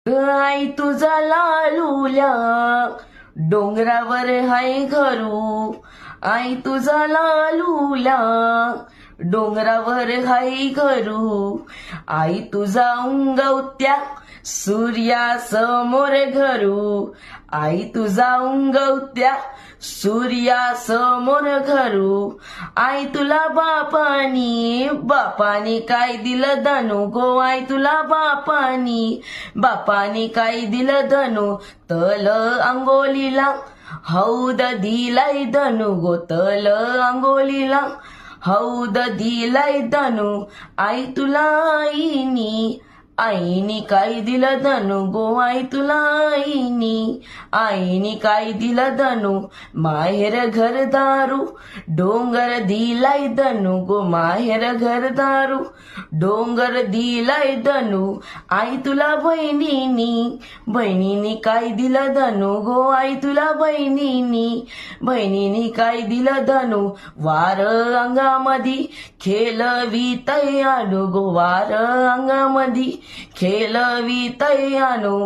आई तुझा लालूल्या डोंगरावर हाय घरू. आई तुझा लालूल्या डोंगरावर हाय घरू. आई तुझा उंगवत्या सूर्यासमोर घरू. आई तुझा उंगवत्या सूर्यासमोर घरू. आई तुला बापानी काय दिलं धनु गो. आई तुला बापानी काय दिलं धनु. तल अंगोलीला हौद दिलाय धनु गो. तल अंगोलीला हौद दिलाय धनु. आई तुला आईनी काय दिलं धनु गो. आई तुला आईनी काय दिलं धनु. माहेर घरदारू डोंगर दिलाय धनु गो. माहेर घरदारू डोंगर दिलाय धनु. आई तुला बहिणीनी काय दिलं धनु गो. आई तुला बहिणीनी काय दिलं धनु. वार अंगामधी खेळवीतय आणू गो. वार अंगामधी खेळवीतय आणू.